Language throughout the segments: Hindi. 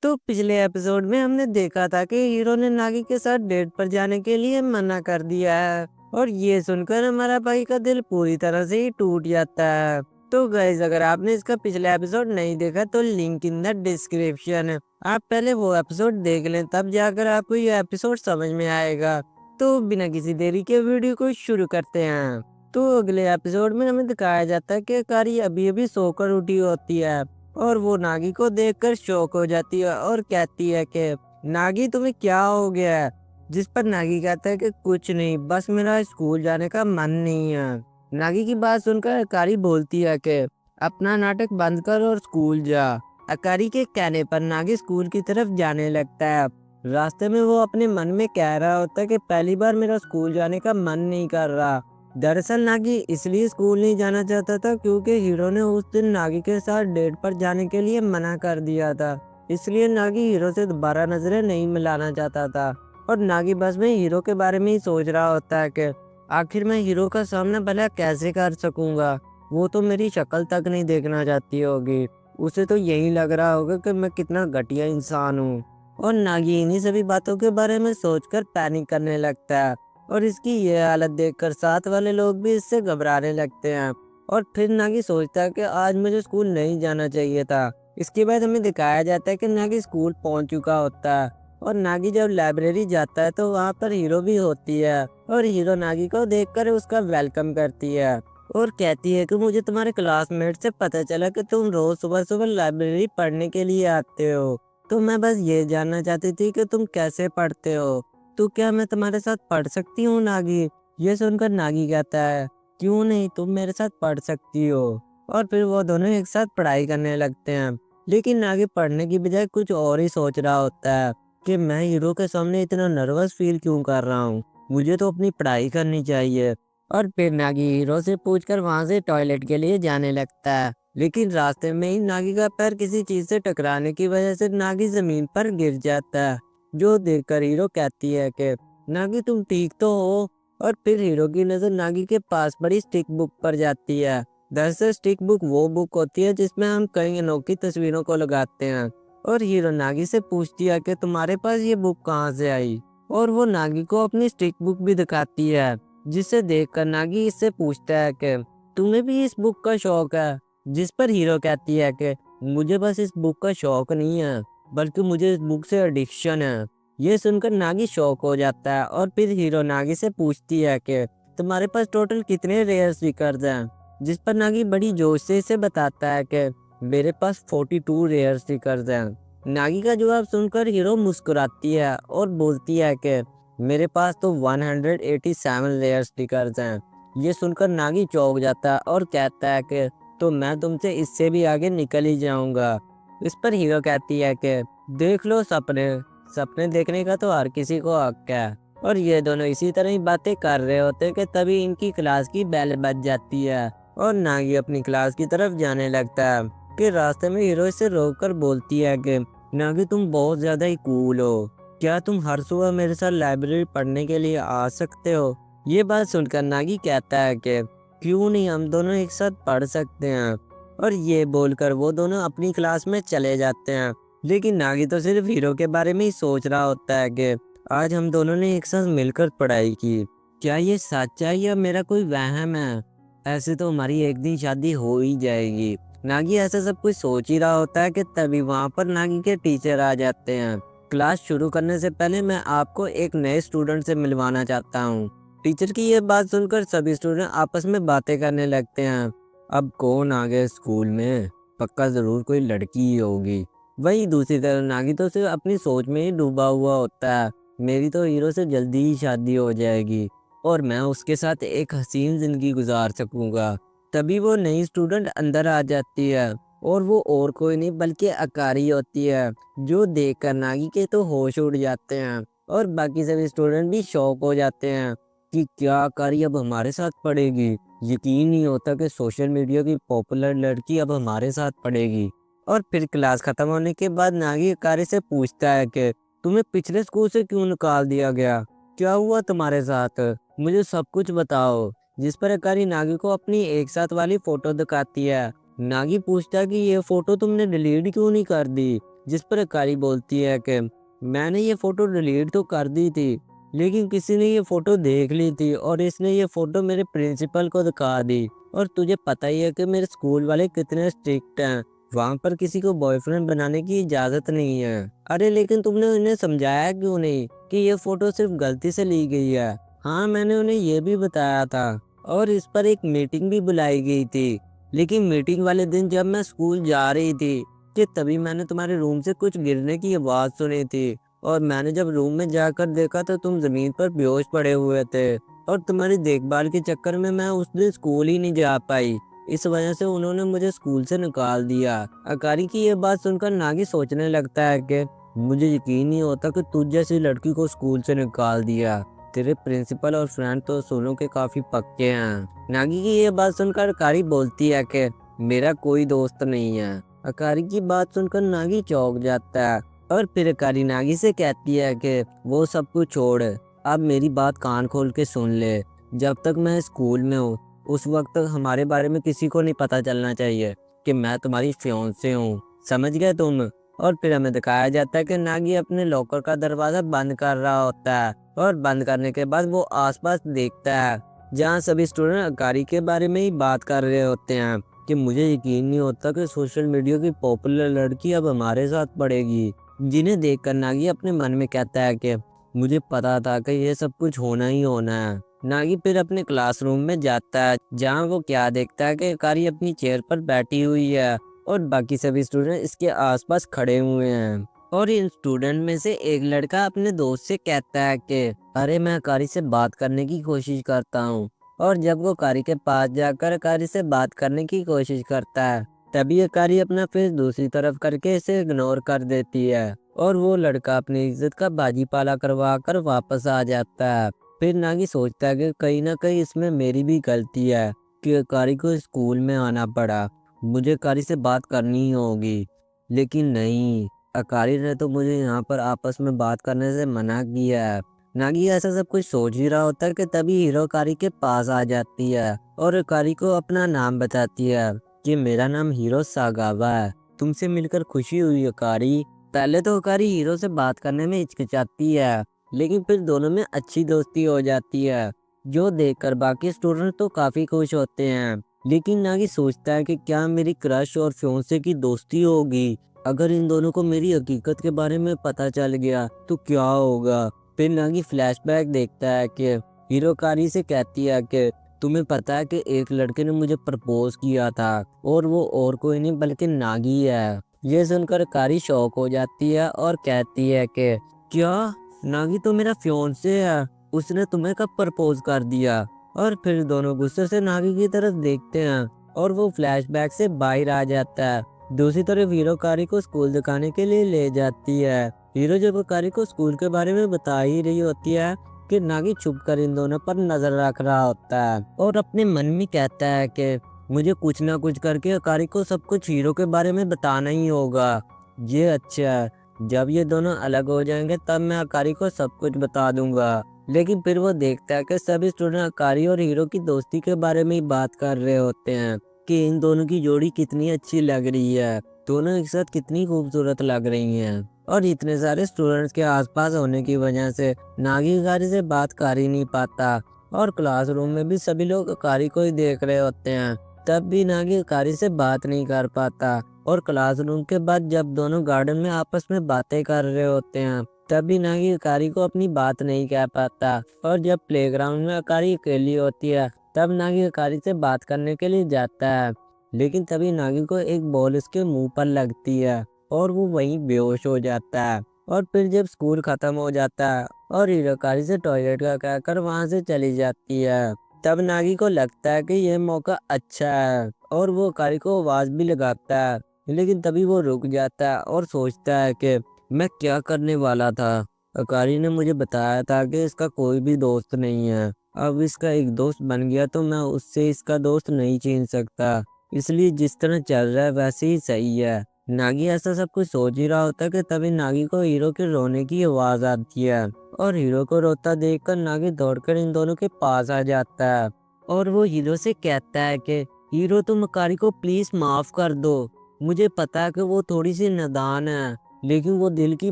तो पिछले एपिसोड में हमने देखा था कि हीरो ने नागी के साथ डेट पर जाने के लिए मना कर दिया है और ये सुनकर हमारा भाई का दिल पूरी तरह से ही टूट जाता है। तो गाइस, अगर आपने इसका पिछला एपिसोड नहीं देखा तो लिंक इन द डिस्क्रिप्शन, आप पहले वो एपिसोड देख लें, तब जाकर आपको ये एपिसोड समझ में आएगा। तो बिना किसी देरी के वीडियो को शुरू करते हैं। तो अगले एपिसोड में हमें दिखाया जाता है कि कारी अभी अभी सोकर उठी होती है और वो नागी को देखकर शॉक हो जाती है और कहती है कि नागी, तुम्हें क्या हो गया है। जिस पर नागी कहता है कि कुछ नहीं, बस मेरा स्कूल जाने का मन नहीं है। नागी की बात सुनकर अकारी बोलती है कि अपना नाटक बंद कर और स्कूल जा। अकारी के कहने पर नागी स्कूल की तरफ जाने लगता है। रास्ते में वो अपने मन में कह रहा होता है कि पहली बार मेरा स्कूल जाने का मन नहीं कर रहा। दरअसल नागी इसलिए स्कूल नहीं जाना चाहता था क्योंकि हीरो ने उस दिन नागी के साथ डेट पर जाने के लिए मना कर दिया था। इसलिए नागी हीरो से दोबारा नजरें नहीं मिलाना चाहता था और नागी बस में हीरो के बारे में ही सोच रहा होता है कि आखिर मैं हीरो का सामना भला कैसे कर सकूंगा। वो तो मेरी शक्ल तक नहीं देखना चाहती होगी। उसे तो यही लग रहा होगा कि मैं कितना घटिया इंसान हूँ। और नागी इन्हीं सभी बातों के बारे में सोचकर पैनिक करने लगता है और इसकी ये हालत देखकर साथ वाले लोग भी इससे घबराने लगते हैं। और फिर नागी सोचता है कि आज मुझे स्कूल नहीं जाना चाहिए था। इसके बाद हमें दिखाया जाता है कि नागी स्कूल पहुंच चुका होता है और नागी जब लाइब्रेरी जाता है तो वहां पर हीरो भी होती है और हीरो नागी को देखकर उसका वेलकम करती है और कहती है कि मुझे तुम्हारे क्लासमेट से पता चला कि तुम रोज सुबह सुबह लाइब्रेरी पढ़ने के लिए आते हो। तो मैं बस ये जानना चाहती थी कि तुम कैसे पढ़ते हो। तो क्या मैं तुम्हारे साथ पढ़ सकती हूँ नागी। ये सुनकर नागी कहता है क्यों नहीं, तुम मेरे साथ पढ़ सकती हो। और फिर वो दोनों एक साथ पढ़ाई करने लगते हैं। लेकिन नागी पढ़ने की बजाय कुछ और ही सोच रहा होता है कि मैं हीरो के सामने इतना नर्वस फील क्यों कर रहा हूँ, मुझे तो अपनी पढ़ाई करनी चाहिए। और फिर नागी हीरो से पूछकर वहां से टॉयलेट के लिए जाने लगता है। लेकिन रास्ते में ही नागी का पैर किसी चीज से टकराने की वजह से नागी जमीन पर गिर जाता है। जो देखकर हीरो कहती है कि नागी, तुम ठीक तो हो। और फिर हीरो की नजर नागी के पास बड़ी स्टिक बुक पर जाती है। दरअसल स्टिक बुक वो बुक होती है जिसमें हम कई अनोखी तस्वीरों को लगाते हैं। और हीरो नागी से पूछती है कि तुम्हारे पास ये बुक कहाँ से आई। और वो नागी को अपनी स्टिक बुक भी दिखाती है, जिसे देखकर नागी इससे पूछता है कि तुम्हें भी इस बुक का शौक है। जिस पर हीरो कहती है कि मुझे बस इस बुक का शौक नहीं है, बल्कि मुझे इस बुक से एडिक्शन है। ये सुनकर नागी शॉक हो जाता है और फिर हीरो नागी से पूछती है कि तुम्हारे पास टोटल कितने रेयर स्टिकर्स हैं। जिस पर नागी बड़ी जोश से इसे बताता है कि मेरे पास 42 रेयर स्टिकर्स हैं। नागी का जवाब सुनकर हीरो मुस्कुराती है और बोलती है कि मेरे पास तो 187 रेयर स्टिकर्स हैं। ये सुनकर नागी चौंक जाता है और कहता है कि तो मैं तुमसे इससे भी आगे निकल ही जाऊंगा। इस पर हीरो कहती है कि देख लो सपने, सपने देखने का तो हर किसी को हक है। और ये दोनों इसी तरह ही बातें कर रहे होते हैं कि तभी इनकी क्लास की बेल बज जाती है और नागी अपनी क्लास की तरफ जाने लगता है कि रास्ते में हीरो इसे रोककर बोलती है कि नागी, तुम बहुत ज्यादा ही कूल हो। क्या तुम हर सुबह मेरे साथ लाइब्रेरी पढ़ने के लिए आ सकते हो। ये बात सुनकर नागी कहता है कि क्यों नहीं, हम दोनों एक साथ पढ़ सकते हैं। और ये बोलकर वो दोनों अपनी क्लास में चले जाते हैं। लेकिन नागी तो सिर्फ हीरो के बारे में ही सोच रहा होता है कि आज हम दोनों ने एक साथ मिलकर पढ़ाई की, क्या ये सच है या मेरा कोई वहम है। ऐसे तो हमारी एक दिन शादी हो ही जाएगी। नागी ऐसा सब कुछ सोच ही रहा होता है कि तभी वहां पर नागी के टीचर आ जाते हैं। क्लास शुरू करने से पहले मैं आपको एक नए स्टूडेंट से मिलवाना चाहता हूँ। टीचर की यह बात सुनकर सभी स्टूडेंट आपस में बातें करने लगते हैं। अब कौन आ गया स्कूल में, पक्का जरूर कोई लड़की ही होगी। वहीं दूसरी तरफ नागी तो सिर्फ अपनी सोच में ही डूबा हुआ होता है। मेरी तो हीरो से जल्दी ही शादी हो जाएगी और मैं उसके साथ एक हसीन जिंदगी गुजार सकूंगा। तभी वो नई स्टूडेंट अंदर आ जाती है और वो और कोई नहीं बल्कि अकारी होती है, जो देखकर नागी के तो होश उड़ जाते हैं और बाकी सभी स्टूडेंट भी शॉक हो जाते हैं कि क्या अकारी अब हमारे साथ पढ़ेगी। यकीन नहीं होता कि सोशल मीडिया की पॉपुलर लड़की अब हमारे साथ पढ़ेगी। और फिर क्लास खत्म होने के बाद नागी अकारी से पूछता है कि तुम्हें पिछले स्कूल से क्यों निकाल दिया गया, क्या हुआ तुम्हारे साथ, मुझे सब कुछ बताओ। जिस पर अकारी नागी को अपनी एक साथ वाली फोटो दिखाती है। नागी पूछता है कि ये फोटो तुमने डिलीट क्यों नहीं कर दी। जिस पर अकारी बोलती है कि मैंने ये फ़ोटो डिलीट तो कर दी थी, लेकिन किसी ने ये फ़ोटो देख ली थी और इसने ये फ़ोटो मेरे प्रिंसिपल को दिखा दी। और तुझे पता ही है कि मेरे स्कूल वाले कितने स्ट्रिक्ट हैं, वहाँ पर किसी को बॉयफ्रेंड बनाने की इजाज़त नहीं है। अरे लेकिन तुमने उन्हें समझाया क्यों नहीं कि ये फ़ोटो सिर्फ गलती से ली गई है? हाँ, मैंने उन्हें ये भी बताया था और इस पर एक मीटिंग भी बुलाई गई थी। लेकिन मीटिंग वाले दिन जब मैं स्कूल जा रही थी कि तभी मैंने तुम्हारे रूम से कुछ गिरने की आवाज़ सुनी थी और मैंने जब रूम में जाकर देखा तो तुम ज़मीन पर बेहोश पड़े हुए थे और तुम्हारी देखभाल के चक्कर में मैं उस दिन स्कूल ही नहीं जा पाई। इस वजह से उन्होंने मुझे स्कूल से निकाल दिया। अकारी की ये बात सुनकर नागी सोचने लगता है कि मुझे यकीन नहीं होता कि तुझ जैसी लड़की को स्कूल से निकाल दिया। तेरे प्रिंसिपल और फ्रेंड तो सुनो के काफ़ी पक्के हैं। नागी की ये बात सुनकर अकारी बोलती है कि मेरा कोई दोस्त नहीं है। अकारी की बात सुनकर नागी चौंक जाता है और फिर अकारी नागी से कहती है कि वो सब कुछ छोड़, अब मेरी बात कान खोल के सुन ले। जब तक मैं स्कूल में हूँ उस वक्त तक हमारे बारे में किसी को नहीं पता चलना चाहिए कि मैं तुम्हारी फियांसे हूँ, समझ गए तुम? और फिर हमें दिखाया जाता है कि नागी अपने लॉकर का दरवाज़ा बंद कर रहा होता है और बंद करने के बाद वो आसपास देखता है जहाँ सभी स्टूडेंट अकारी के बारे में ही बात कर रहे होते हैं कि मुझे यकीन नहीं होता कि सोशल मीडिया की पॉपुलर लड़की अब हमारे साथ पड़ेगी। जिन्हें देखकर नागी अपने मन में कहता है कि मुझे पता था कि ये सब कुछ होना ही होना है। नागी फिर अपने क्लासरूम में जाता है जहाँ वो क्या देखता है कि अकारी अपनी चेयर पर बैठी हुई है और बाकी सभी स्टूडेंट इसके आसपास खड़े हुए हैं। और इन स्टूडेंट में से एक लड़का अपने दोस्त से कहता है कि अरे मैं अकारी से बात करने की कोशिश करता हूँ। और जब वो अकारी के पास जाकर अकारी से बात करने की कोशिश करता है तभी अकारी अपना फेस दूसरी तरफ करके इसे इग्नोर कर देती है और वो लड़का अपनी इज्जत का बाजीपाला करवा कर वापस आ जाता है। फिर नागी सोचता है कि कहीं ना कहीं इसमें मेरी भी गलती है कि अकारी को स्कूल में आना पड़ा, मुझे अकारी से बात करनी ही होगी। लेकिन नहीं, अकारी ने तो मुझे यहाँ पर आपस में बात करने से मना किया है। नागी ऐसा सब कुछ सोच ही रहा होता है कि तभी हीरो अकारी के पास आ जाती है और अकारी को अपना नाम बताती है कि मेरा नाम हीरो सागावा है, तुमसे मिलकर खुशी हुई अकारी। पहले तो अकारी हीरो से बात करने में हिचकिचाती है लेकिन फिर दोनों में अच्छी दोस्ती हो जाती है जो देखकर बाकी स्टूडेंट तो काफी खुश होते हैं। लेकिन नागी सोचता है कि क्या मेरी क्रश और फियांसे की दोस्ती होगी, अगर इन दोनों को मेरी हकीकत के बारे में पता चल गया तो क्या होगा। फिर नागी फ्लैशबैक देखता है कि हीरो कारी से कहती है कि तुम्हें पता है कि एक लड़के ने मुझे प्रपोज किया था और वो और कोई नहीं बल्कि नागी है। ये सुनकर कारी शॉक हो जाती है और कहती है कि क्या, नागी तो मेरा फियांसे है, उसने तुम्हें कब प्रपोज कर दिया? और फिर दोनों गुस्से से नागी की तरफ देखते हैं और वो फ्लैशबैक से बाहर आ जाता है। दूसरी तरफ हीरो कारी को स्कूल दिखाने के लिए ले जाती है। हीरो जब कारी को स्कूल के बारे में बता ही रही होती है कि नागी छुप कर इन दोनों पर नजर रख रहा होता है और अपने मन में कहता है कि मुझे कुछ ना कुछ करके अकारी को सब कुछ हीरो के बारे में बताना ही होगा। ये अच्छा है, जब ये दोनों अलग हो जाएंगे तब मैं अकारी को सब कुछ बता दूंगा। लेकिन फिर वो देखता है कि सभी स्टूडेंट अकारी और हीरो की दोस्ती के बारे में ही बात कर रहे होते हैं कि इन दोनों की जोड़ी कितनी अच्छी लग रही है, दोनों एक साथ कितनी खूबसूरत लग रही हैं। और इतने सारे स्टूडेंट्स के आसपास होने की वजह से नागी अकारी से बात कर ही नहीं पाता और क्लासरूम में भी सभी लोग अकारी को ही देख रहे होते हैं, तब भी नागी अकारी से बात नहीं कर पाता। और क्लासरूम के बाद जब दोनों गार्डन में आपस में बातें कर रहे होते हैं तभी नागी अकारी को अपनी बात नहीं कह पाता। और जब प्लेग्राउंड में अकारी अकेली होती है तब नागी अकारी से बात करने के लिए जाता है, लेकिन तभी नागी को एक बॉल उसके मुंह पर लगती है और वो वहीं बेहोश हो जाता है। और फिर जब स्कूल खत्म हो जाता है और हीरो अकारी से टॉयलेट का कहकर वहां से चली जाती है तब नागी को लगता है कि यह मौका अच्छा है और वो अकारी को आवाज भी लगाता है। लेकिन तभी वो रुक जाता है और सोचता है कि मैं क्या करने वाला था, अकारी ने मुझे बताया था कि इसका कोई भी दोस्त नहीं है, अब इसका एक दोस्त बन गया तो मैं उससे इसका दोस्त नहीं छीन सकता, इसलिए जिस तरह चल रहा है वैसे ही सही है। नागी ऐसा सब कुछ सोच ही रहा होता है कि तभी नागी को हीरो के रोने की आवाज आती है और हीरो को रोता देखकर नागी दौड़कर इन दोनों के पास आ जाता है और वो हीरो से कहता है कि हीरो तुम अकारी को प्लीज माफ कर दो, मुझे पता है कि वो थोड़ी सी नादान है लेकिन वो दिल की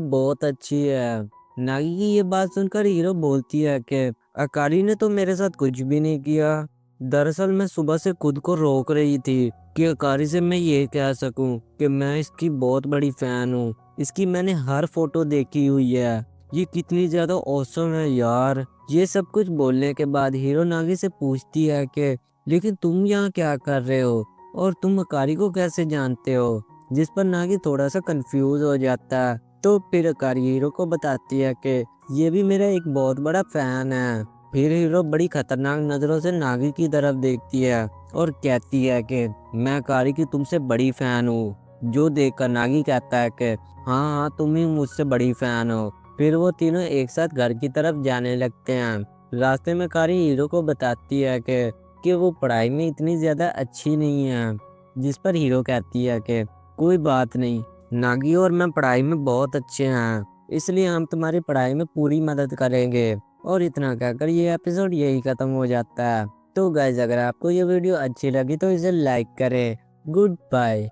बहुत अच्छी है। नागी की ये बात सुनकर हीरो बोलती है कि अकारी ने तो मेरे साथ कुछ भी नहीं किया। दरअसल मैं सुबह से खुद को रोक रही थी कि अकारी से मैं ये कह सकूं कि मैं इसकी बहुत बड़ी फैन हूँ। इसकी मैंने हर फोटो देखी हुई है। ये कितनी ज्यादा औसम है यार। ये सब कुछ बोलने के बाद हीरो नागी से पूछती है कि लेकिन तुम यहाँ क्या कर रहे हो और तुम अकारी को कैसे जानते हो। जिस पर नागी थोड़ा सा कंफ्यूज हो जाता है। तो फिर अकारी हीरो को बताती है कि ये भी मेरा एक बहुत बड़ा फैन है। फिर हीरो बड़ी खतरनाक नजरों से नागी की तरफ देखती है और कहती है कि मैं अकारी की तुमसे बड़ी फैन हूँ। जो देखकर नागी कहता है कि हाँ हाँ तुम ही मुझसे बड़ी फैन हो। फिर वो तीनों एक साथ घर की तरफ जाने लगते हैं। रास्ते में कारी हीरो को बताती है कि वो पढ़ाई में इतनी ज्यादा अच्छी नहीं है। जिस पर हीरो कहती है कि कोई बात नहीं, नागी और मैं पढ़ाई में बहुत अच्छे हैं, इसलिए हम तुम्हारी पढ़ाई में पूरी मदद करेंगे। और इतना कहकर ये एपिसोड यही खत्म हो जाता है। तो गाइज अगर आपको ये वीडियो अच्छी लगी तो इसे लाइक करें। Good bye.